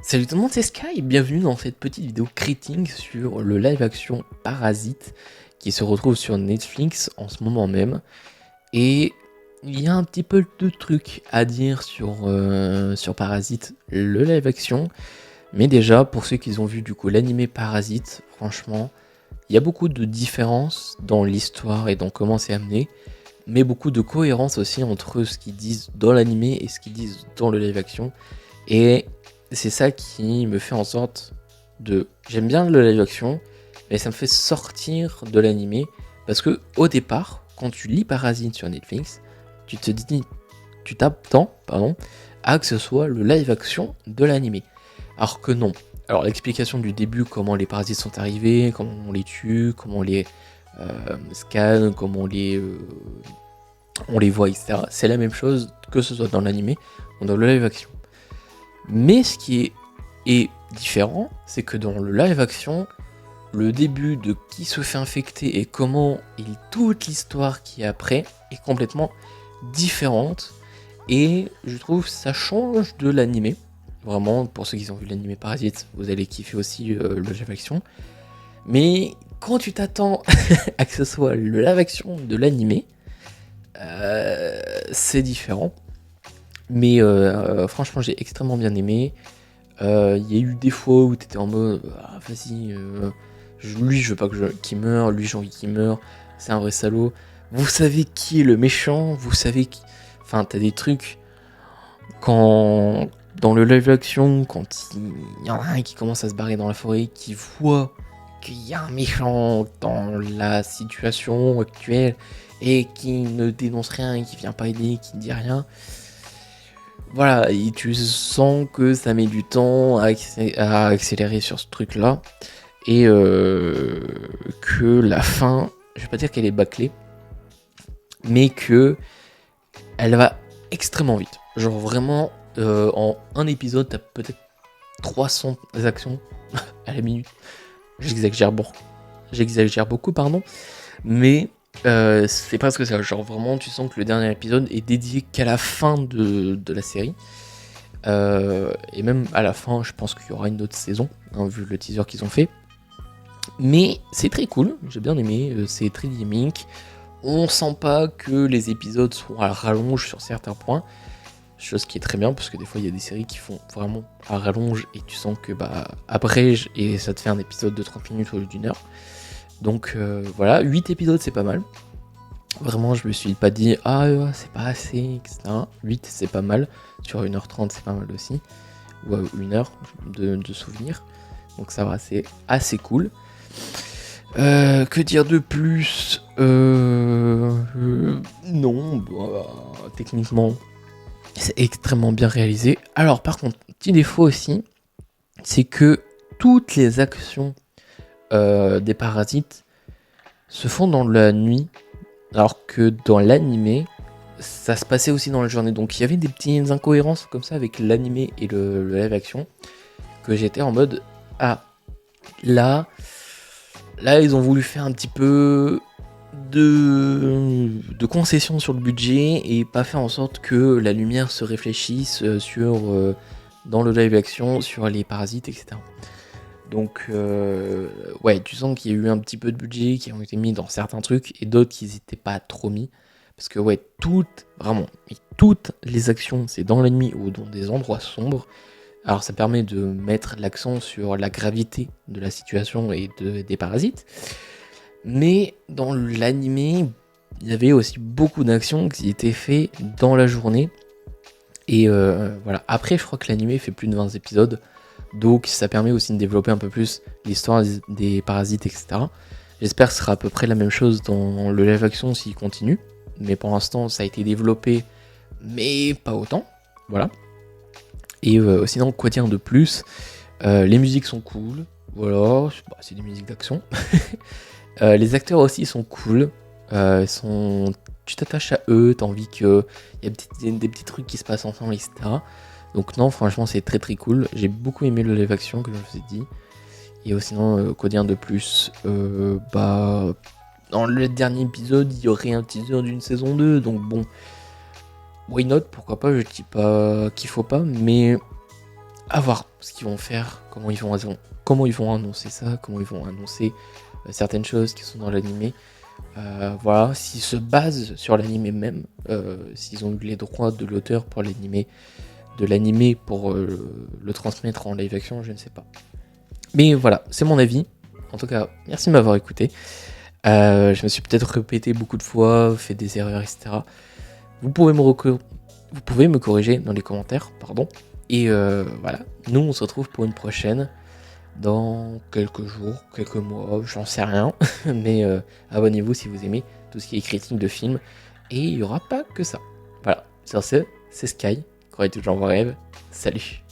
Salut tout le monde, c'est Sky et bienvenue dans cette petite vidéo critique sur le live action Parasite qui se retrouve sur Netflix en ce moment même. Et il y a un petit peu de trucs à dire sur Parasite, le live action. Mais déjà, pour ceux qui ont vu du coup l'animé Parasite, franchement, il y a beaucoup de différences dans l'histoire et dans comment c'est amené. Mais beaucoup de cohérence aussi entre ce qu'ils disent dans l'animé et ce qu'ils disent dans le live action. Et c'est ça qui me fait en sorte de... J'aime bien le live action, mais ça me fait sortir de l'animé. Parce que au départ, quand tu lis Parasite sur Netflix, tu te dis... Tu t'attends, pardon, à que ce soit le live action de l'animé. Alors que non. Alors l'explication du début, comment les parasites sont arrivés, comment on les tue, comment on les scanne, comment on les voit, etc. C'est la même chose que ce soit dans l'animé ou dans le live action. Mais ce qui est différent, c'est que dans le live action, le début de qui se fait infecter et comment et toute l'histoire qui est après est complètement différente. Et je trouve que ça change de l'animé. Vraiment, pour ceux qui ont vu l'animé Parasite, vous allez kiffer aussi le live action. Mais quand tu t'attends à que ce soit le live action de l'animé, c'est différent. Mais franchement, j'ai extrêmement bien aimé. Il y a eu des fois où t'étais en mode vas-y, lui je veux pas qu'il meure, lui j'ai envie qu'il meure, c'est un vrai salaud. Vous savez qui est le méchant, vous savez qui. Enfin, t'as des trucs quand dans le live action, quand il y en a un qui commence à se barrer dans la forêt, qui voit qu'il y a un méchant dans la situation actuelle et qui ne dénonce rien, qui vient pas aider, qui ne dit rien. Voilà, et tu sens que ça met du temps à accélérer sur ce truc-là. Et que la fin, je vais pas dire qu'elle est bâclée, mais que elle va extrêmement vite. Genre vraiment, en un épisode, t'as peut-être 300 actions à la minute. J'exagère beaucoup, pardon. Mais c'est presque ça. Genre vraiment, tu sens que le dernier épisode est dédié qu'à la fin de la série. Et même à la fin, je pense qu'il y aura une autre saison, hein, vu le teaser qu'ils ont fait. Mais c'est très cool, j'ai bien aimé, c'est très dynamique. On sent pas que les épisodes sont à rallonge sur certains points, chose qui est très bien parce que des fois il y a des séries qui font vraiment à rallonge et tu sens que bah abrège et ça te fait un épisode de 30 minutes au lieu d'une heure. Donc voilà, 8 épisodes c'est pas mal. Vraiment, je me suis pas dit c'est pas assez, etc. 8 c'est pas mal, sur 1h30 c'est pas mal aussi, ou 1h de souvenir. Donc ça va, c'est assez cool. Que dire de plus Non, bah, techniquement, c'est extrêmement bien réalisé. Alors, par contre, petit défaut aussi, c'est que toutes les actions des parasites se font dans la nuit, alors que dans l'animé, ça se passait aussi dans la journée. Donc, il y avait des petites incohérences comme ça avec l'animé et le live action, que j'étais en mode là, ils ont voulu faire un petit peu de concessions sur le budget et pas faire en sorte que la lumière se réfléchisse dans le live action sur les parasites, etc. Donc, ouais, tu sens qu'il y a eu un petit peu de budget qui ont été mis dans certains trucs et d'autres qui n'étaient pas trop mis. Parce que, ouais, toutes les actions, c'est dans l'ennemi ou dans des endroits sombres. Alors ça permet de mettre l'accent sur la gravité de la situation et des parasites. Mais dans l'animé, il y avait aussi beaucoup d'actions qui étaient faites dans la journée. Et voilà. Après, je crois que l'animé fait plus de 20 épisodes. Donc ça permet aussi de développer un peu plus l'histoire des parasites, etc. J'espère que ce sera à peu près la même chose dans le live action s'il continue. Mais pour l'instant, ça a été développé, mais pas autant. Voilà. Et sinon, quoi dire de plus les musiques sont cool, voilà, c'est des musiques d'action. Les acteurs aussi sont cool, tu t'attaches à eux, t'as envie qu'il y a des petits trucs qui se passent ensemble, etc. Donc non, franchement, c'est très très cool. J'ai beaucoup aimé le live action, comme je vous ai dit. Et sinon, quoi dire de plus dans le dernier épisode, il y aurait un teaser d'une saison 2, donc bon, why not, pourquoi pas, je dis pas qu'il faut pas, mais à voir ce qu'ils vont faire, comment ils vont annoncer ça, comment ils vont annoncer certaines choses qui sont dans l'animé. Voilà, s'ils se basent sur l'animé même, s'ils ont eu les droits de l'auteur pour l'animé, de l'animé pour le transmettre en live action, je ne sais pas. Mais voilà, c'est mon avis. En tout cas, merci de m'avoir écouté. Je me suis peut-être répété beaucoup de fois, fait des erreurs, etc. Vous pouvez me corriger dans les commentaires, pardon. Et voilà, nous on se retrouve pour une prochaine dans quelques jours, quelques mois, j'en sais rien. Mais abonnez-vous si vous aimez tout ce qui est critique de films. Et il n'y aura pas que ça. Voilà, sur ce, c'est Sky, croyez toujours vos rêves. Salut!